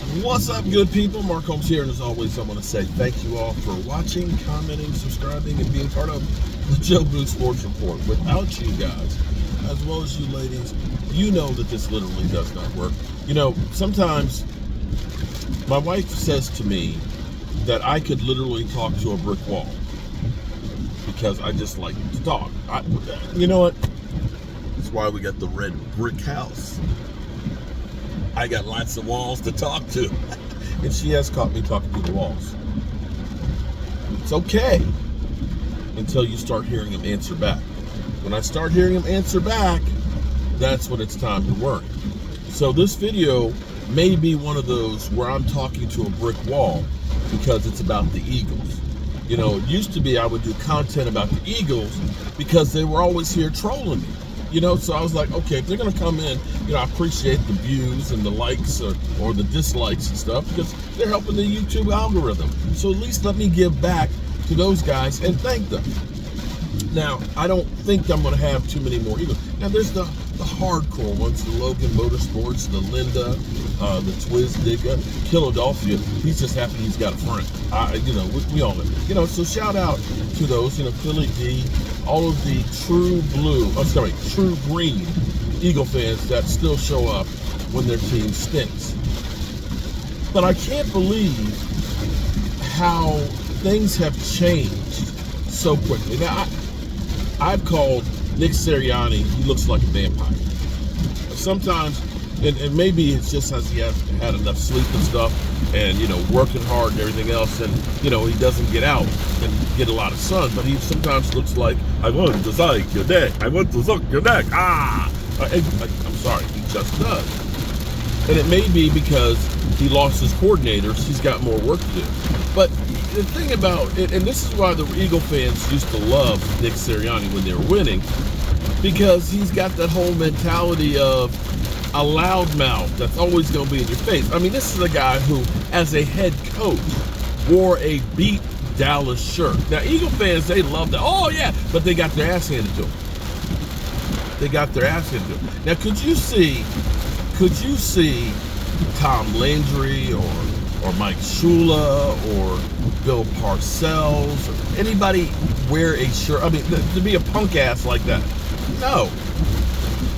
What's up, good people? Mark Holmes here, and as always, I want to say thank you all for watching, commenting, subscribing, and being part of the Joe Blue Sports Report. Without you guys, as well as you ladies, you know that this literally does not work. You know, sometimes my wife says to me that I could literally talk to a brick wall because I just like to talk. You know what? That's why we got the red brick house. I got lots of walls to talk to. And she has caught me talking to the walls. It's okay until you start hearing them answer back. When I start hearing them answer back, that's when it's time to work. So this video may be one of those where I'm talking to a brick wall because it's about the Eagles. You know, it used to be I would do content about the Eagles because they were always here trolling me. You know, so I was like, okay, if they're going to come in, you know, I appreciate the views and the likes or the dislikes and stuff because they're helping the YouTube algorithm. So at least let me give back to those guys and thank them. Now, I don't think I'm going to have too many more Eagles. Now, there's the hardcore ones, the Logan Motorsports, the Linda, the Twiz Digga, Philadelphia. He's just happy he's got a friend. You know, we all know. You know, so shout out to those, you know, Philly D, all of the true green Eagle fans that still show up when their team stinks. But I can't believe how things have changed so quickly. Now, I've called Nick Sirianni, he looks like a vampire. Sometimes, and maybe it's just as he hasn't had enough sleep and stuff, and, you know, working hard and everything else, and, you know, he doesn't get out and get a lot of sun, but he sometimes looks like, I want to suck your neck, I want to suck your neck, I'm sorry, he just does. And it may be because he lost his coordinators, he's got more work to do. But the thing about it, and this is why the Eagle fans used to love Nick Sirianni when they were winning, because he's got that whole mentality of a loudmouth that's always going to be in your face. I mean, this is a guy who, as a head coach, wore a beat Dallas shirt. Now, Eagle fans, they love that. Oh, yeah, but they got their ass handed to them. They got their ass handed to them. Now, could you see Tom Landry or Mike Shula or Bill Parcells or anybody wear a shirt? I mean, to be a punk ass like that. No.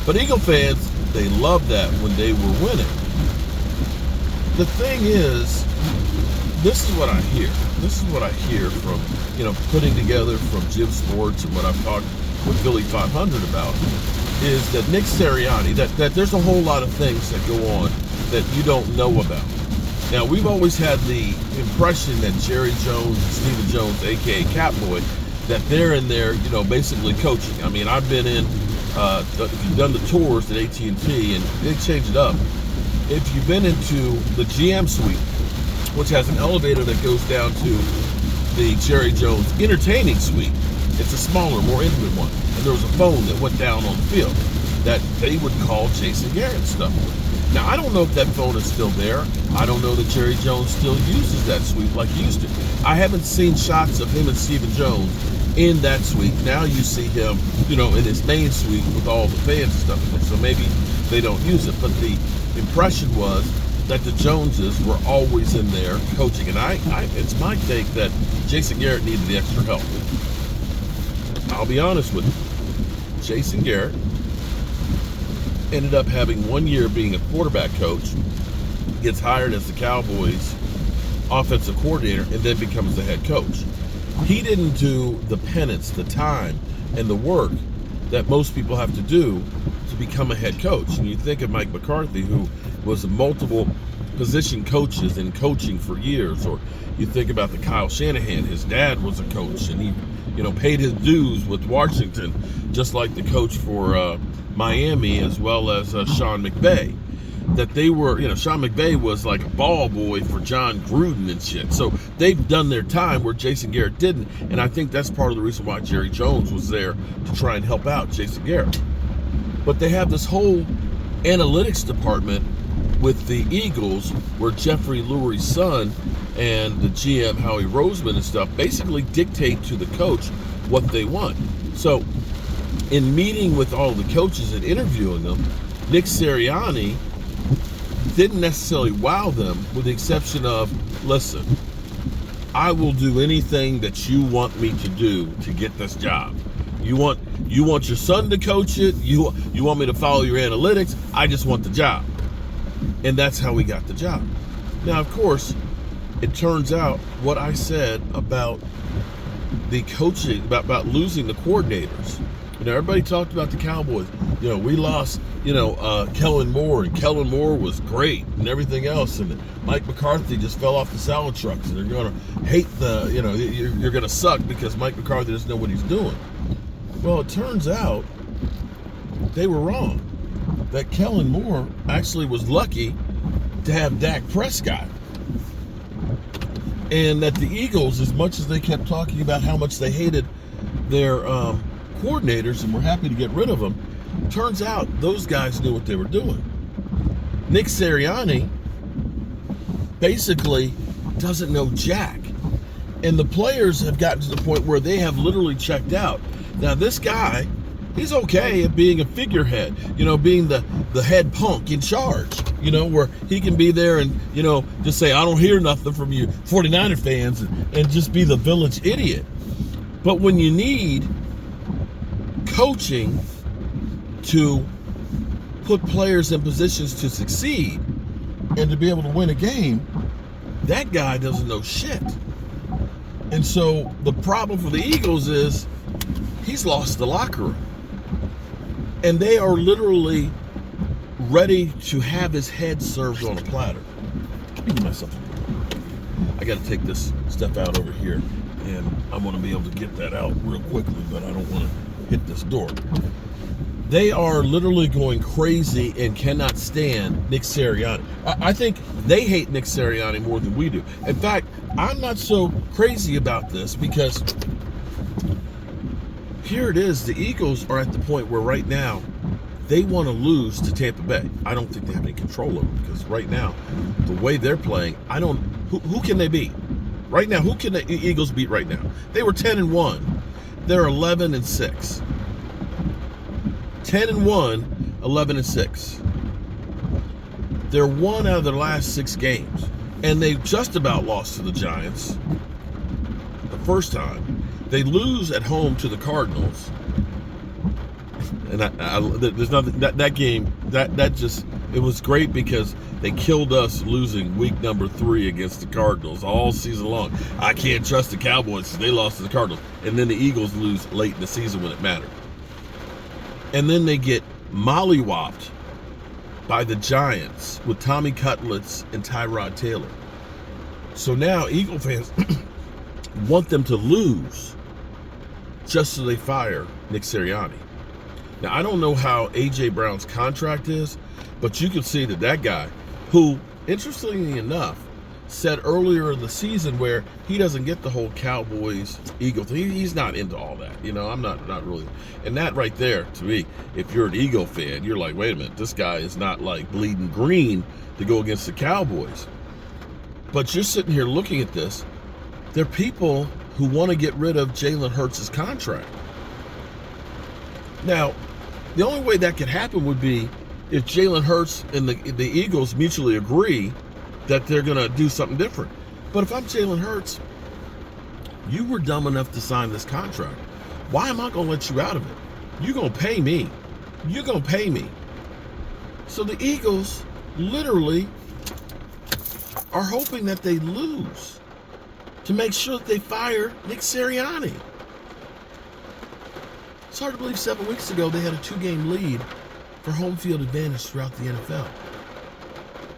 But Eagle fans, they love that when they were winning. The thing is, this is what I hear. This is what I hear from, you know, putting together from Jim Sports and what I've talked with Philly 500 about, is that Nick Sirianni, that there's a whole lot of things that go on that you don't know about. Now, we've always had the impression that Jerry Jones and Stephen Jones, a.k.a. Catboy, that they're in there, you know, basically coaching. I mean, I've been in, done the tours at AT&T, and they changed it up. If you've been into the GM suite, which has an elevator that goes down to the Jerry Jones entertaining suite, it's a smaller, more intimate one. And there was a phone that went down on the field that they would call Jason Garrett stuff with. Now, I don't know if that phone is still there. I don't know that Jerry Jones still uses that suite like he used to. I haven't seen shots of him and Stephen Jones in that suite. Now you see him, you know, in his main suite with all the fans and stuff in it. So maybe they don't use it. But the impression was that the Joneses were always in there coaching. And it's my take that Jason Garrett needed the extra help. I'll be honest with you. Jason Garrett ended up having 1 year being a quarterback coach, gets hired as the Cowboys offensive coordinator, and then becomes the head coach. He didn't do the penance, the time, and the work that most people have to do to become a head coach. And you think of Mike McCarthy, who was multiple position coaches in coaching for years, or you think about the Kyle Shanahan. His dad was a coach, and he, you know, paid his dues with Washington, just like the coach for Miami, as well as Sean McVay. That they were, you know, Sean McVay was like a ball boy for John Gruden and shit. So they've done their time where Jason Garrett didn't. And I think that's part of the reason why Jerry Jones was there to try and help out Jason Garrett. But they have this whole analytics department with the Eagles where Jeffrey Lurie's son and the GM Howie Roseman and stuff basically dictate to the coach what they want. So in meeting with all the coaches and interviewing them, Nick Sirianni didn't necessarily wow them, with the exception of, listen, I will do anything that you want me to do to get this job. You want your son to coach it. You want me to follow your analytics. I just want the job. And that's how we got the job. Now, of course, it turns out what I said about the coaching, about losing the coordinators. Everybody talked about the Cowboys. We lost, Kellen Moore, and Kellen Moore was great and everything else. And Mike McCarthy just fell off the salad trucks, and they're going to hate you're going to suck because Mike McCarthy doesn't know what he's doing. Well, it turns out they were wrong. That Kellen Moore actually was lucky to have Dak Prescott. And that the Eagles, as much as they kept talking about how much they hated their coordinators and were happy to get rid of them, turns out those guys knew what they were doing. Nick Sirianni basically doesn't know jack. And the players have gotten to the point where they have literally checked out. Now, this guy, he's okay at being a figurehead, being the head punk in charge, where he can be there and, just say, I don't hear nothing from you 49er fans, and just be the village idiot. But when you need coaching to put players in positions to succeed and to be able to win a game, that guy doesn't know shit. And so the problem for the Eagles is he's lost the locker room. And they are literally ready to have his head served on a platter. Give me myself. I got to take this stuff out over here, and I want to be able to get that out real quickly, but I don't want to hit this door. They are literally going crazy and cannot stand Nick Sirianni. I think they hate Nick Sirianni more than we do. In fact, I'm not so crazy about this because here it is. The Eagles are at the point where right now they want to lose to Tampa Bay. I don't think they have any control over it because right now, the way they're playing, who can they beat? Right now, who can the Eagles beat right now? They were 10-1. They're 11-6. 10-1, 11-6. They're 1 out of their last 6 games. And they just about lost to the Giants the first time. They lose at home to the Cardinals. And there's nothing, that game, that just, it was great because they killed us losing week number 3 against the Cardinals all season long. I can't trust the Cowboys because they lost to the Cardinals. And then the Eagles lose late in the season when it mattered. And then they get mollywopped by the Giants with Tommy Cutlets and Tyrod Taylor. So now Eagle fans want them to lose just so they fire Nick Sirianni. Now, I don't know how A.J. Brown's contract is, but you can see that guy, who, interestingly enough, said earlier in the season where he doesn't get the whole Cowboys-Eagle thing. He's not into all that. I'm not really. And that right there, to me, if you're an Eagle fan, you're like, wait a minute, this guy is not like bleeding green to go against the Cowboys. But you're sitting here looking at this. There are people who want to get rid of Jalen Hurts' contract. Now, the only way that could happen would be if Jalen Hurts and the Eagles mutually agree that they're going to do something different. But if I'm Jalen Hurts, you were dumb enough to sign this contract. Why am I going to let you out of it? You're going to pay me. You're going to pay me. So the Eagles literally are hoping that they lose to make sure that they fire Nick Sirianni. It's hard to believe 7 weeks ago they had a 2-game lead for home field advantage throughout the NFL.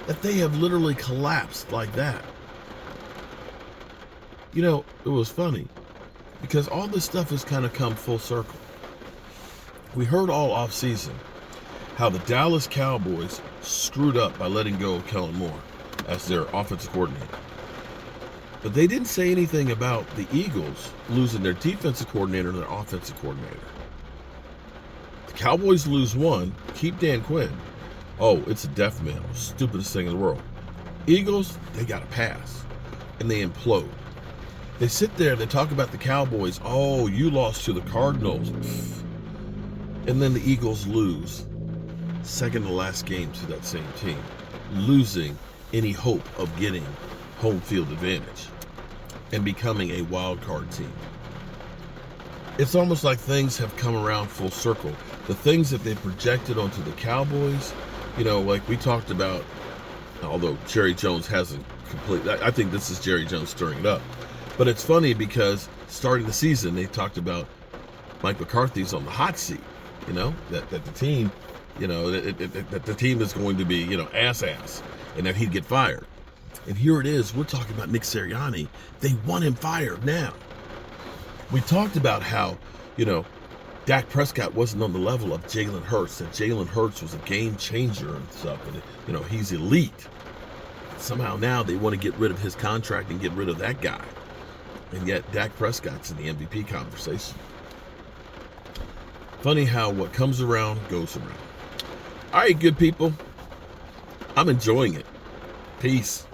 That they have literally collapsed like that. It was funny because all this stuff has kind of come full circle. We heard all offseason how the Dallas Cowboys screwed up by letting go of Kellen Moore as their offensive coordinator. But they didn't say anything about the Eagles losing their defensive coordinator and their offensive coordinator. The Cowboys lose one, keep Dan Quinn. Oh, it's a death knell. Stupidest thing in the world. Eagles, they got to pass. And they implode. They sit there, they talk about the Cowboys. Oh, you lost to the Cardinals. And then the Eagles lose. Second to last game to that same team. losing any hope of getting home field advantage and becoming a wild card team. It's almost like things have come around full circle. The things that they projected onto the Cowboys, like we talked about, although Jerry Jones hasn't I think this is Jerry Jones stirring it up. But it's funny because starting the season, they talked about Mike McCarthy's on the hot seat, that the team, that the team is going to be, ass, and that he'd get fired. And here it is, we're talking about Nick Sirianni. They want him fired now. We talked about how, Dak Prescott wasn't on the level of Jalen Hurts, that Jalen Hurts was a game changer and stuff, and, he's elite. Somehow now they want to get rid of his contract and get rid of that guy. And yet Dak Prescott's in the MVP conversation. Funny how what comes around goes around. All right, good people. I'm enjoying it. Peace.